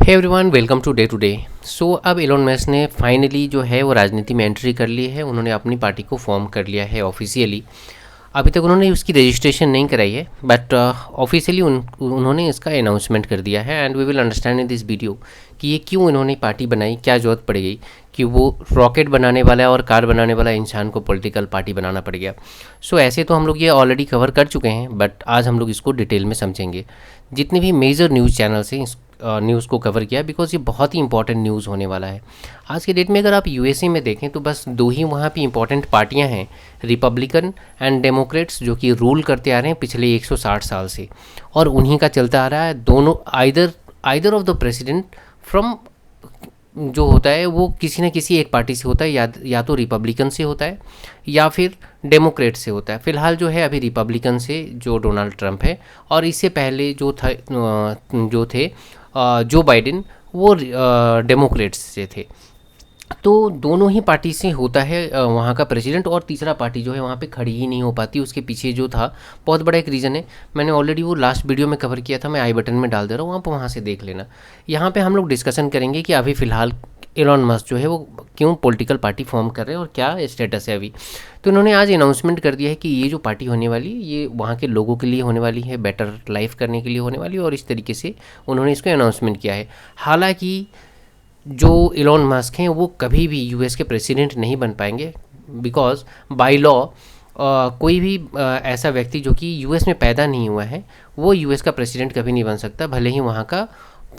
हे everyone, welcome today. So अब Elon Musk ने finally जो है वो राजनीति में एंट्री कर ली है। उन्होंने अपनी पार्टी को फॉर्म कर लिया है ऑफिशियली। अभी तक उन्होंने उसकी रजिस्ट्रेशन नहीं कराई है, बट ऑफिशियली उन्होंने इसका अनाउंसमेंट कर दिया है। And we will understand in this video कि ये क्यों इन्होंने पार्टी बनाई, क्या ज़रूरत पड़ गई कि वो रॉकेट बनाने वाला और कार बनाने वाला इंसान को पॉलिटिकल पार्टी बनाना पड़ गया। सो ऐसे तो हम लोग ये ऑलरेडी कवर कर चुके हैं, बट आज हम लोग इसको डिटेल में समझेंगे। जितने भी मेजर न्यूज़ चैनल्स हैं न्यूज़ को कवर किया, बिकॉज ये बहुत ही इंपॉर्टेंट न्यूज़ होने वाला है। आज के डेट में अगर आप यूएसए में देखें तो बस दो ही वहाँ पे इंपॉर्टेंट पार्टियाँ हैं, रिपब्लिकन एंड डेमोक्रेट्स, जो कि रूल करते आ रहे हैं पिछले 160 साल से, और उन्हीं का चलता आ रहा है। दोनों either of the president from जो होता है वो किसी न किसी एक पार्टी से होता है, या तो रिपब्लिकन से होता है या फिर डेमोक्रेट से होता है। फिलहाल जो है अभी रिपब्लिकन से जो डोनाल्ड ट्रंप है, और इससे पहले जो थे जो बाइडेन, वो डेमोक्रेट्स से थे। तो दोनों ही पार्टी से होता है वहाँ का प्रेसिडेंट, और तीसरा पार्टी जो है वहाँ पे खड़ी ही नहीं हो पाती। उसके पीछे जो था बहुत बड़ा एक रीज़न है, मैंने ऑलरेडी वो लास्ट वीडियो में कवर किया था, मैं आई बटन में डाल दे रहा हूँ, आप वहाँ से देख लेना। यहाँ पे हम लोग डिस्कशन करेंगे कि अभी फ़िलहाल एलॉन मस्क जो है वो क्यों पॉलिटिकल पार्टी फॉर्म कर रहे हैं और क्या स्टेटस है अभी। तो इन्होंने आज अनाउंसमेंट कर दिया है कि ये जो पार्टी होने वाली है ये वहाँ के लोगों के लिए होने वाली है, बेटर लाइफ करने के लिए होने वाली है, और इस तरीके से उन्होंने इसको अनाउंसमेंट किया है। हालांकि जो इलॉन मस्क हैं वो कभी भी यूएस के प्रेसिडेंट नहीं बन पाएंगे, बिकॉज बाय लॉ कोई भी ऐसा व्यक्ति जो कि यूएस में पैदा नहीं हुआ है वो यूएस का प्रेसिडेंट कभी नहीं बन सकता, भले ही वहाँ का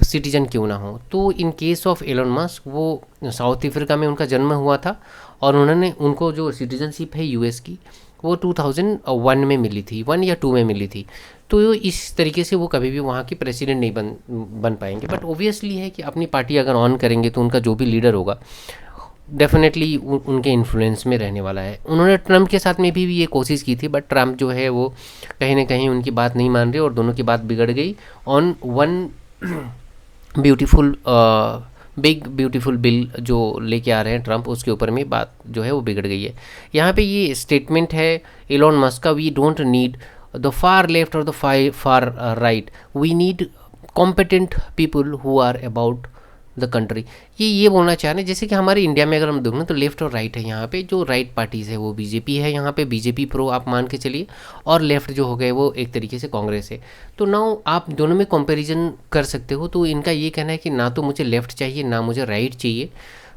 सिटीजन क्यों ना हो। तो in case of Elon Musk, वो साउथ अफ्रीका में उनका जन्म हुआ था, और उनको जो सिटीजनशिप है यूएस की वो 2001 में मिली थी, 1 या 2 में मिली थी। तो इस तरीके से वो कभी भी वहाँ की प्रेसिडेंट नहीं बन पाएंगे। बट ओबियसली है कि अपनी पार्टी अगर ऑन करेंगे तो उनका जो भी लीडर होगा डेफिनेटली उनके इन्फ्लुएंस में रहने वाला है। उन्होंने ट्रंप के साथ में भी ये कोशिश की थी, बट ट्रंप जो है वो कहीं ना कहीं उनकी बात नहीं मान रहे, और दोनों की बात बिगड़ गई on one beautiful big beautiful bill जो लेके आ रहे हैं ट्रंप, उसके ऊपर में बात जो है वो बिगड़ गई है। यहाँ पे ये स्टेटमेंट है एलॉन मस्क का, we don't need the far left और the far right, we need competent people who are about the country. ये बोलना चाह रहे हैं, जैसे कि हमारे इंडिया में अगर हम देखें तो लेफ्ट और राइट है। यहाँ पे जो राइट पार्टीज़ है वो बीजेपी है, यहाँ पे बीजेपी प्रो आप मान के चलिए, और लेफ्ट जो हो गए वो एक तरीके से कांग्रेस है। तो नाउ आप दोनों में कंपैरिजन कर सकते हो। तो इनका ये कहना है कि ना तो मुझे लेफ़्ट चाहिए ना मुझे राइट चाहिए,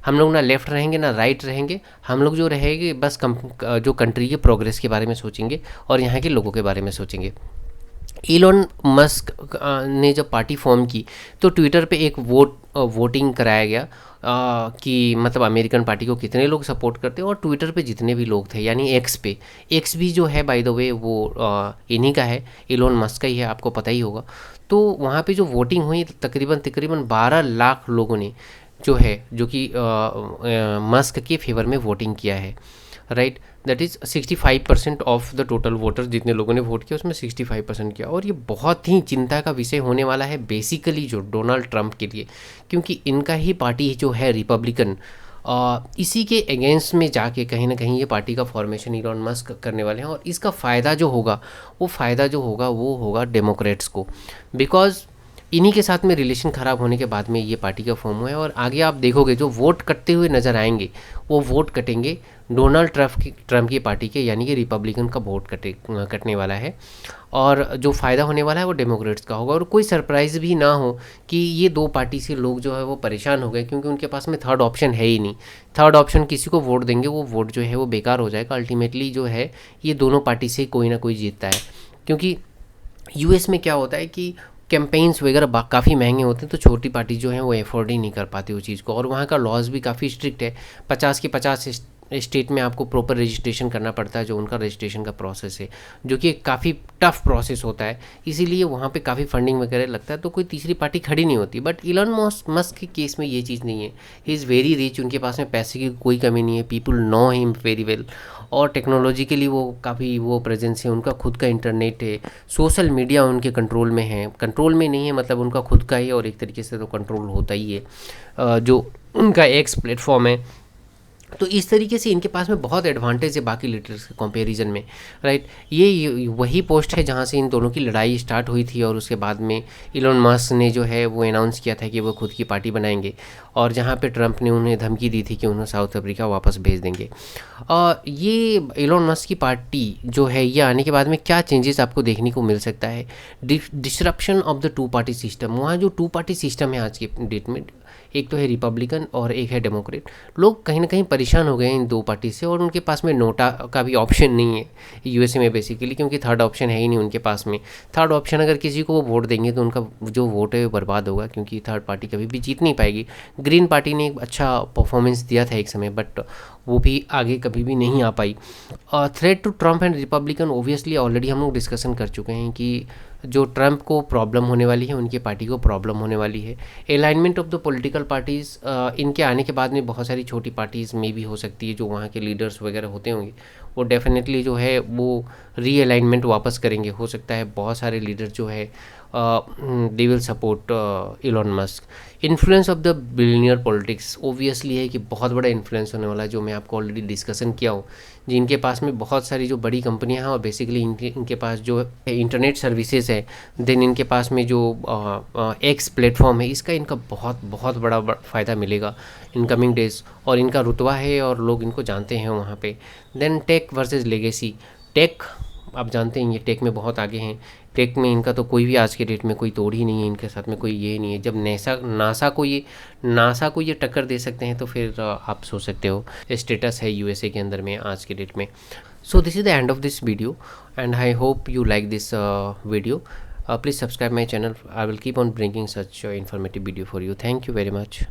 हम लोग ना लेफ़्ट रहेंगे ना राइट रहेंगे, हम लोग जो रहेंगे बस जो कंट्री के प्रोग्रेस के बारे में सोचेंगे और यहाँ के लोगों के बारे में सोचेंगे। इलॉन मस्क ने जब पार्टी फॉर्म की तो ट्विटर पे एक वोटिंग कराया गया कि मतलब अमेरिकन पार्टी को कितने लोग सपोर्ट करते हैं, और ट्विटर पे जितने भी लोग थे, यानी एक्स भी जो है बाय द वे वो इन्हीं का है, इलॉन मस्क का ही है, आपको पता ही होगा। तो वहाँ पे जो वोटिंग हुई तकरीबन 12 लाख लोगों ने जो कि मस्क के फेवर में वोटिंग किया है, right. That is 65% of the total voters, जितने लोगों ने वोट किया उसमें 65% किया। और ये बहुत ही चिंता का विषय होने वाला है बेसिकली जो डोनाल्ड ट्रंप के लिए, क्योंकि इनका ही पार्टी जो है रिपब्लिकन, इसी के अगेंस्ट में जाके कहीं ना कहीं ये पार्टी का फॉर्मेशन इलॉन मस्क करने वाले हैं, और इसका फ़ायदा जो होगा वो होगा डेमोक्रेट्स को, बिकॉज इन्हीं के साथ में रिलेशन ख़राब होने के बाद में ये पार्टी का फॉर्म हुआ है। और आगे आप देखोगे जो वोट कटते हुए नज़र आएंगे वो वोट कटेंगे डोनाल्ड ट्रंप की पार्टी के, यानी कि रिपब्लिकन का वोट कटने वाला है, और जो फ़ायदा होने वाला है वो डेमोक्रेट्स का होगा। और कोई सरप्राइज़ भी ना हो कि ये दो पार्टी से लोग जो है वो परेशान हो गए, क्योंकि उनके पास में थर्ड ऑप्शन है ही नहीं। थर्ड ऑप्शन किसी को वोट देंगे वो वोट जो है वो बेकार हो जाएगा। अल्टीमेटली जो है ये दोनों पार्टी से कोई ना कोई जीतता है, क्योंकि यूएस में क्या होता है कि कैंपेन्स वगैरह काफ़ी महंगे होते हैं, तो छोटी पार्टी जो है वो अफोर्ड ही नहीं कर पाती उस चीज़ को। और वहाँ का लॉज भी काफ़ी स्ट्रिक्ट है, 50 के 50 स्टेट में आपको प्रॉपर रजिस्ट्रेशन करना पड़ता है, जो उनका रजिस्ट्रेशन का प्रोसेस है, जो कि काफ़ी टफ प्रोसेस होता है। इसीलिए वहाँ पे काफ़ी फंडिंग वगैरह लगता है, तो कोई तीसरी पार्टी खड़ी नहीं होती। बट इलॉन मस्क के केस में ये चीज़ नहीं है, ही इज़ वेरी रिच, उनके पास में पैसे की कोई कमी नहीं है, people know him very well, और टेक्नोलॉजिकली वो काफ़ी वो प्रेजेंस है, उनका खुद का इंटरनेट है, सोशल मीडिया उनके कंट्रोल में है, कंट्रोल में नहीं है मतलब उनका खुद का ही, और एक तरीके से तो कंट्रोल होता ही है। जो उनका एक्स प्लेटफॉर्म है तो इस तरीके से इनके पास में बहुत एडवांटेज है बाकी लीडर्स के कंपैरिजन में, राइट। ये वही पोस्ट है जहाँ से इन दोनों की लड़ाई स्टार्ट हुई थी, और उसके बाद में इलोन मस्क ने जो है वो अनाउंस किया था कि वो खुद की पार्टी बनाएंगे, और जहाँ पे ट्रंप ने उन्हें धमकी दी थी कि उन्हें साउथ अफ्रीका वापस भेज देंगे। और ये इलोन मस्क की पार्टी जो है, ये आने के बाद में क्या चेंजेस आपको देखने को मिल सकता है? Disruption of the two party system. वहाँ जो टू पार्टी सिस्टम है आज के डेट में, एक तो है रिपब्लिकन और एक है डेमोक्रेट। लोग कहीं ना कहीं परेशान हो गए हैं इन दो पार्टी से, और उनके पास में नोटा का भी ऑप्शन नहीं है यूएसए में बेसिकली, क्योंकि थर्ड ऑप्शन है ही नहीं उनके पास में। थर्ड ऑप्शन अगर किसी को वो वोट देंगे तो उनका जो वोट है वो बर्बाद होगा, क्योंकि थर्ड पार्टी कभी भी जीत नहीं पाएगी। ग्रीन पार्टी ने एक अच्छा परफॉर्मेंस दिया था एक समय, बट वो भी आगे कभी भी नहीं आ पाई। Threat to Trump and Republican, obviously already हम लोग डिस्कशन कर चुके हैं कि जो ट्रंप को प्रॉब्लम होने वाली है, उनकी पार्टी को प्रॉब्लम होने वाली है। Alignment of the political parties, इनके आने के बाद में बहुत सारी छोटी पार्टीज़ में भी हो सकती है, जो वहाँ के लीडर्स वगैरह होते होंगे वो डेफिनेटली जो है वो रीअलाइनमेंट वापस करेंगे। हो सकता है बहुत सारे लीडर जो है they will support Elon Musk. Influence of the billionaire politics, obviously है कि बहुत बड़ा इन्फ्लुएंस होने वाला है, जो मैं आपको ऑलरेडी डिस्कशन किया हूँ। जिनके पास में बहुत सारी जो बड़ी कंपनियां हैं, और बेसिकली इनके पास जो इंटरनेट सर्विसेज है, देन इनके पास में जो एक्स प्लेटफॉर्म है, इसका इनका बहुत बहुत बड़ा फ़ायदा मिलेगा इन कमिंग डेज, और इनका रुतबा है और लोग इनको जानते हैं वहाँ पे। Then tech versus legacy. Tech, आप जानते हैं ये टेक में बहुत आगे हैं। टेक में इनका तो कोई भी आज के डेट में कोई तोड़ ही नहीं है, इनके साथ में कोई ये नहीं है। जब नासा को ये टक्कर दे सकते हैं, तो फिर आप सोच सकते हो स्टेटस है यूएसए के अंदर में आज के डेट में। So this is the end of this video, and I hope you like this video. Please subscribe my channel. I will keep on bringing such informative video for you. Thank you very much.